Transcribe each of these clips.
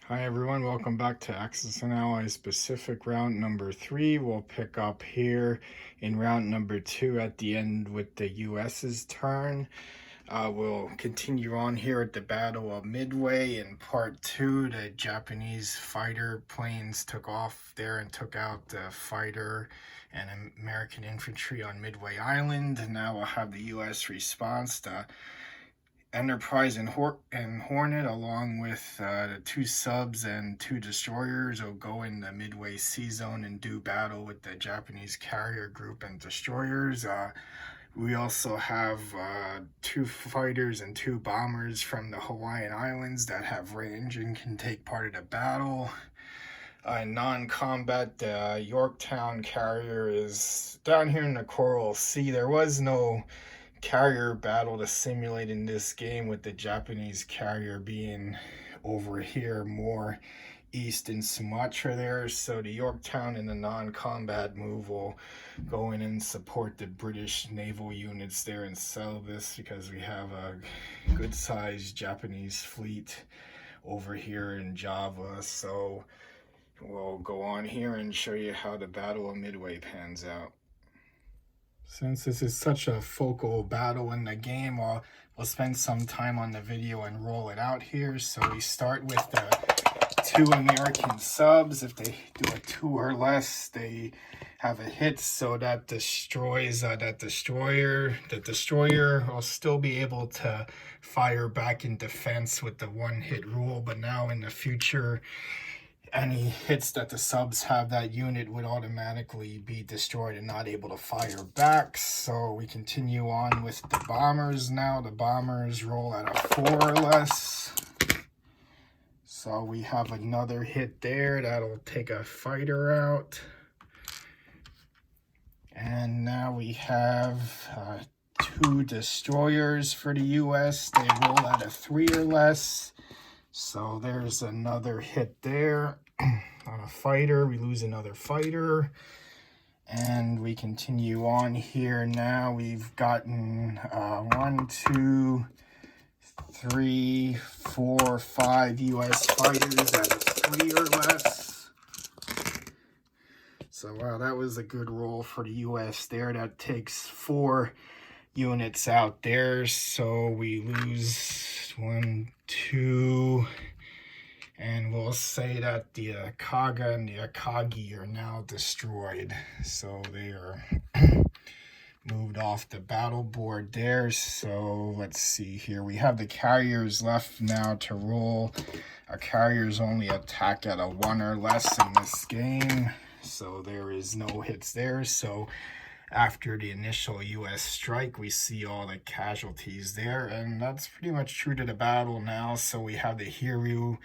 Hi everyone, welcome back to Axis and Allies Pacific round number 3. We'll pick up here in round number 2 at the end with the US's turn. We'll continue on here at the Battle of Midway in part 2. The Japanese fighter planes took off there and took out the fighter and American infantry on Midway Island. And now we'll have the US response. The Enterprise and Hornet, along with the 2 subs and 2 destroyers, will go in the Midway Sea Zone and do battle with the Japanese carrier group and destroyers. We also have 2 fighters and 2 bombers from the Hawaiian Islands that have range and can take part of the battle. In non-combat, the Yorktown carrier is down here in the Coral Sea. There was no carrier battle to simulate in this game, with the Japanese carrier being over here more east in Sumatra there. So the Yorktown in the non-combat move will go in and support the British naval units there in Celebes, because we have a good sized Japanese fleet over here in Java. So we'll go on here and show you how the Battle of Midway pans out. Since this is such a focal battle in the game, we'll spend some time on the video and roll it out here. So we start with the 2 American subs. If they do a 2 or less, they have a hit, so that destroys that destroyer. The destroyer will still be able to fire back in defense with the 1-hit rule, but now in the future, any hits that the subs have, that unit would automatically be destroyed and not able to fire back. So we continue on with the bombers now. The bombers roll at a 4 or less. So we have another hit there. That'll take a fighter out. And now we have 2 destroyers for the US. They roll at a 3 or less. So there's another hit there on a fighter. We lose another fighter. And we continue on here now. We've gotten 1, 2, 3, 4, 5 US fighters at a 3 or less. So wow, that was a good roll for the US there. That takes 4 units out there. So we lose 1, 2, and we'll say that the Kaga and the Akagi are now destroyed. So they are moved off the battle board there. So let's see here. We have the carriers left now to roll. Our carriers only attack at a 1 or less in this game, so there is no hits there. So after the initial US strike, we see all the casualties there, and that's pretty much true to the battle now. So we have the Hiryu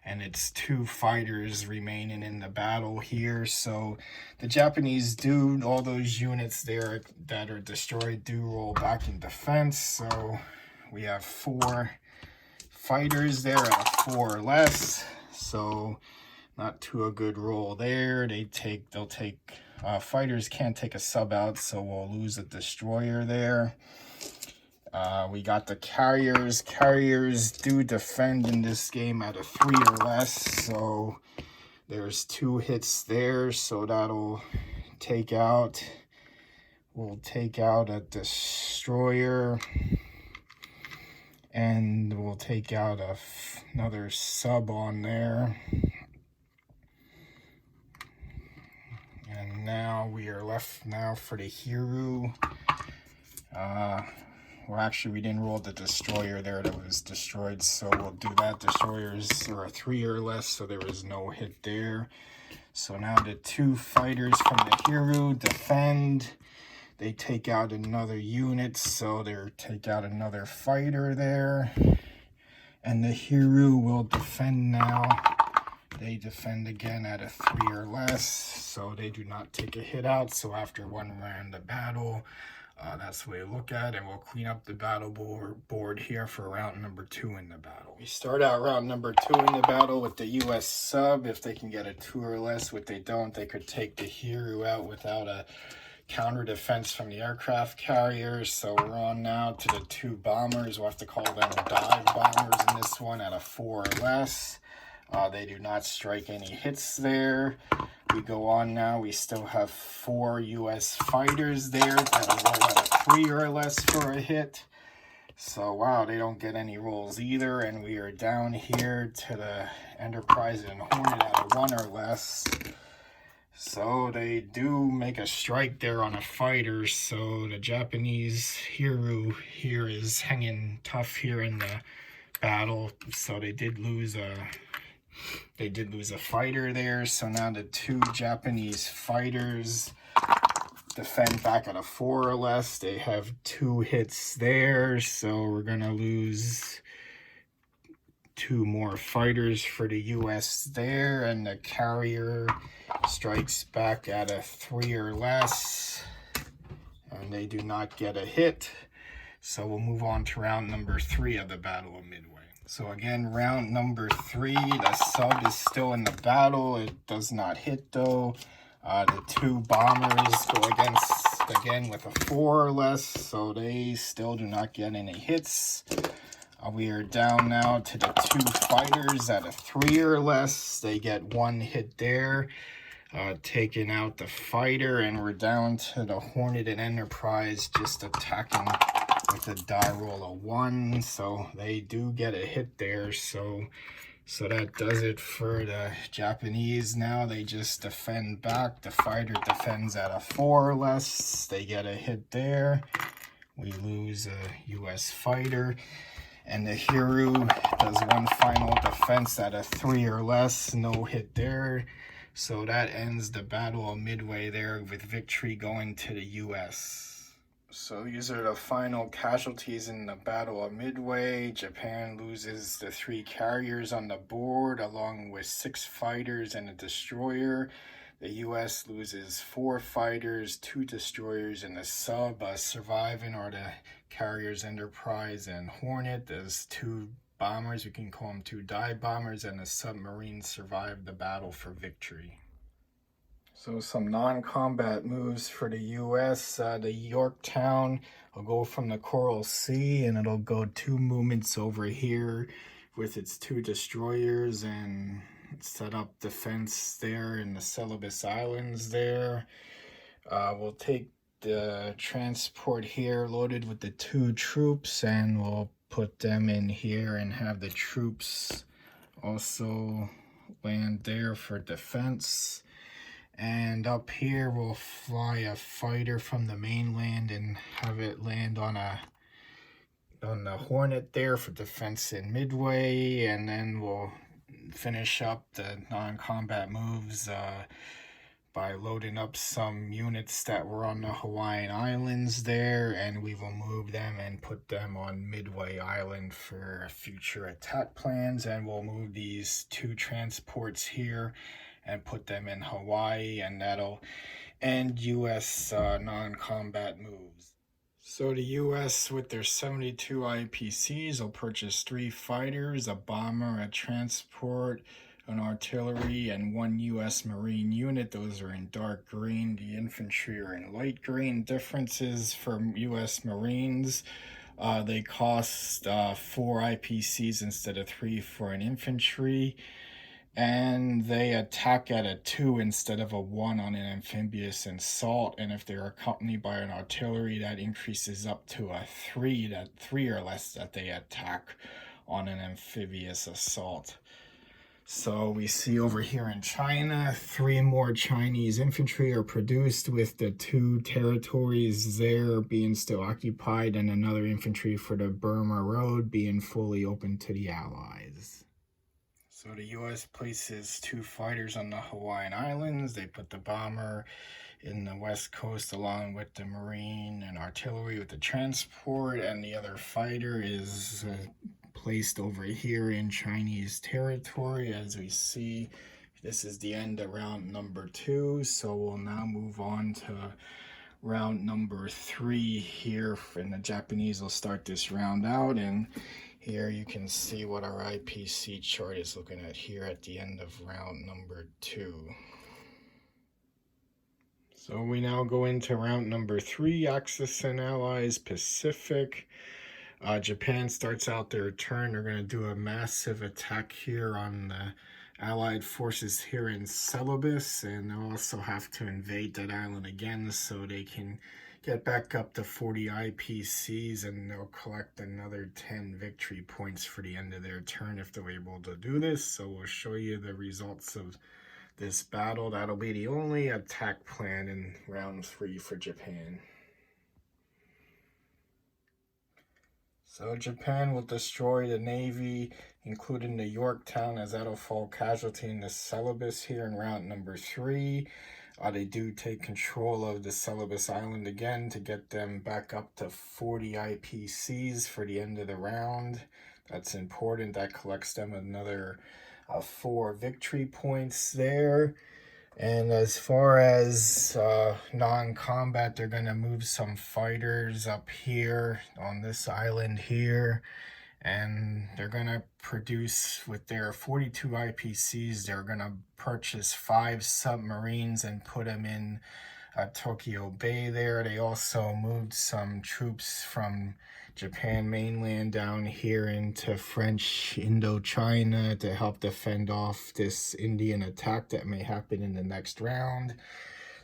and its 2 fighters remaining in the battle here. So the Japanese do, all those units there that are destroyed do roll back in defense. So we have 4 fighters there at a 4 or less. So not too a good roll there. They'll take fighters can't take a sub out, so we'll lose a destroyer there. We got the carriers. Carriers do defend in this game at a 3 or less, so there's 2 hits there. So that'll take out, we'll take out a destroyer, and we'll take out another sub on there. And now we are left now for the Hiryu. Well, actually, we didn't roll the destroyer there that was destroyed, so we'll do that. Destroyers are a 3 or less, so there was no hit there. So now the 2 fighters from the Hiryu defend. They take out another unit, so they take out another fighter there. And the Hiryu will defend now. They defend again at a 3 or less, so they do not take a hit out. So after 1 round of battle, that's the way to look at it. And we'll clean up the battle board here for round number 2 in the battle. We start out round number 2 in the battle with the US sub. If they can get a 2 or less, what they don't, they could take the Hiryu out without a counter defense from the aircraft carriers. So we're on now to the 2 bombers. We'll have to call them dive bombers in this one at a 4 or less. They do not strike any hits there. We go on now. We still have 4 U.S. fighters there that roll at a 3 or less for a hit. So, wow, they don't get any rolls either. And we are down here to the Enterprise and Hornet at a 1 or less. So they do make a strike there on a fighter. So the Japanese hero here is hanging tough here in the battle. So they did lose a fighter there. So now the 2 Japanese fighters defend back at a 4 or less. They have 2 hits there. So we're gonna lose 2 more fighters for the US there, and the carrier strikes back at a 3 or less, and they do not get a hit. So we'll move on to round number 3 of the Battle of Midway. So again, round number 3, the sub is still in the battle. It does not hit though. The 2 bombers go again with a 4 or less, so they still do not get any hits. We are down now to the 2 fighters at a 3 or less. They get 1 hit there, taking out the fighter, and we're down to the Hornet and Enterprise just attacking with a die roll of 1. So they do get a hit there. So that does it for the Japanese. Now they just defend back. The fighter defends at a 4 or less. They get a hit there. We lose a U.S. fighter. And the hero does 1 final defense at a 3 or less. No hit there. So that ends the Battle of Midway there, with victory going to the U.S. So these are the final casualties in the Battle of Midway. Japan loses the 3 carriers on the board, along with 6 fighters and a destroyer. The U.S. loses 4 fighters, 2 destroyers, and a sub. Surviving are the carriers Enterprise and Hornet. There's 2 bombers, we can call them 2 dive bombers, and a submarine survived the battle for victory. So some non-combat moves for the U.S. The Yorktown will go from the Coral Sea, and it'll go 2 movements over here with its 2 destroyers and set up defense there in the Celebes Islands there. We'll take the transport here loaded with the 2 troops, and we'll put them in here and have the troops also land there for defense. And up here we'll fly a fighter from the mainland and have it land on the Hornet there for defense in Midway, and then we'll finish up the non-combat moves by loading up some units that were on the Hawaiian Islands there, and we will move them and put them on Midway Island for future attack plans. And we'll move these 2 transports here and put them in Hawaii, and that'll end U.S. non-combat moves. So the U.S. with their 72 IPCs will purchase 3 fighters, a bomber, a transport, an artillery, and 1 U.S. Marine unit. Those are in dark green. The infantry are in light green. Differences for U.S. Marines. They cost 4 IPCs instead of 3 for an infantry. And they attack at a 2 instead of a 1 on an amphibious assault. And if they're accompanied by an artillery, that increases up to a 3, that 3 or less that they attack on an amphibious assault. So we see over here in China, 3 more Chinese infantry are produced, with the 2 territories there being still occupied, and another infantry for the Burma Road being fully open to the Allies. So the U.S. places 2 fighters on the Hawaiian Islands. They put the bomber in the west coast along with the Marine and artillery with the transport, and the other fighter is placed over here in Chinese territory. As we see, this is the end of round number 2. So we'll now move on to round number 3 here, and the Japanese will start this round out. And here you can see what our IPC chart is looking at here at the end of round number 2. So we now go into round number 3, Axis and Allies Pacific. Japan starts out their turn. They're going to do a massive attack here on the Allied forces here in Celebes, and they'll also have to invade that island again so they can get back up to 40 IPCs, and they'll collect another 10 victory points for the end of their turn if they're able to do this. So we'll show you the results of this battle. That'll be the only attack plan in round 3 for Japan. So Japan will destroy the Navy, including the Yorktown, as that'll fall casualty in the Celebes here in round number 3. They do take control of the Celebes Island again to get them back up to 40 IPCs for the end of the round. That's important. That collects them another 4 victory points there. And as far as non-combat, they're going to move some fighters up here on this island here. And they're going to produce, with their 42 IPCs, they're going to purchase 5 submarines and put them in Tokyo Bay there. They also moved some troops from Japan mainland down here into French Indochina to help defend off this Indian attack that may happen in the next round.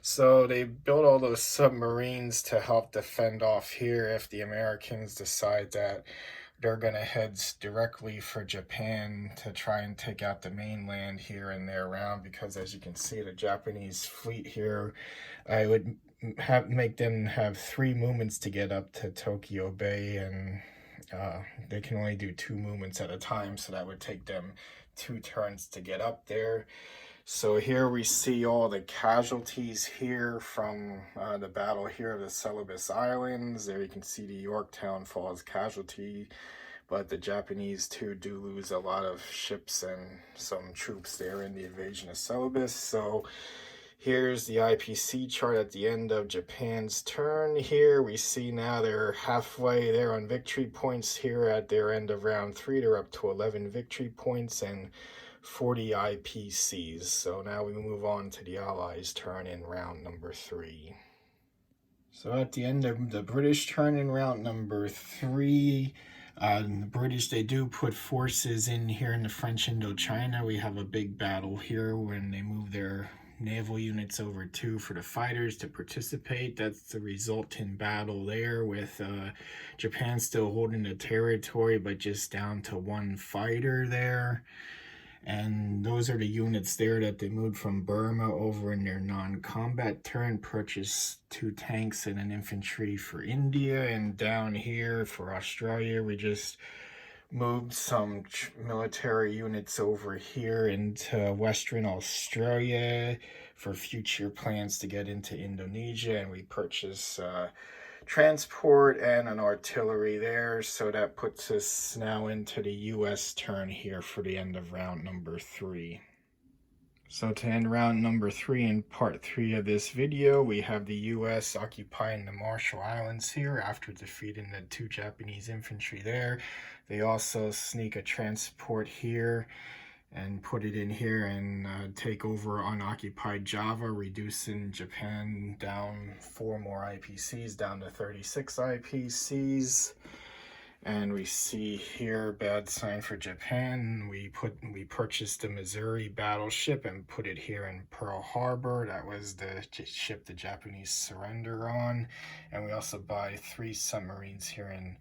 So they built all those submarines to help defend off here if the Americans decide that they're going to head directly for Japan to try and take out the mainland here and there around, because as you can see, the Japanese fleet here, I would make them have 3 movements to get up to Tokyo Bay, and they can only do 2 movements at a time, so that would take them 2 turns to get up there. So here we see all the casualties here from the battle here of the Celebes Islands. There you can see the Yorktown falls casualty, but the Japanese too do lose a lot of ships and some troops there in the invasion of Celebes. So here's the IPC chart at the end of Japan's turn. Here we see now they're halfway there on victory points here at their end of round 3. They're up to 11 victory points and 40 IPCs. So now we move on to the Allies' turn in round number 3. So at the end of the British turn in round number 3, the British, they do put forces in here in the French Indochina. We have a big battle here when they move their naval units over too for the fighters to participate. That's the resultant battle there, with Japan still holding the territory but just down to 1 fighter there. And those are the units there that they moved from Burma over in their non-combat turn, purchased 2 tanks and an infantry for India. And down here for Australia, we just moved some military units over here into Western Australia for future plans to get into Indonesia, and we purchased transport and an artillery there. So that puts us now into the US turn here for the end of round number 3. So to end round number 3 in part 3 of this video, we have the US occupying the Marshall Islands here after defeating the 2 Japanese infantry there. They also sneak a transport here and put it in here and take over unoccupied Java, reducing Japan down 4 more IPCs, down to 36 IPCs. And we see here, bad sign for Japan. We purchased the Missouri battleship and put it here in Pearl Harbor. That was the ship the Japanese surrender on. And we also buy 3 submarines here and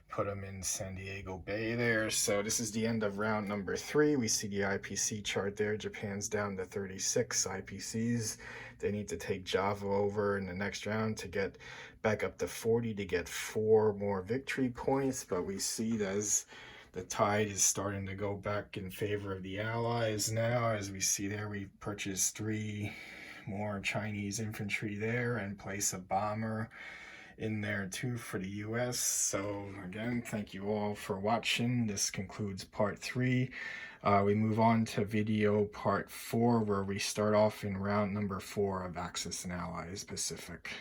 put them in San Diego Bay there. So this is the end of round number 3. We see the IPC chart there. Japan's down to 36 IPCs. They need to take Java over in the next round to get back up to 40 to get 4 more victory points. But we see that as the tide is starting to go back in favor of the Allies now. As we see there, we purchased 3 more Chinese infantry there and place a bomber in there too for the US. So again, thank you all for watching. This concludes part 3. We move on to video part 4, where we start off in round number 4 of Axis and Allies Pacific.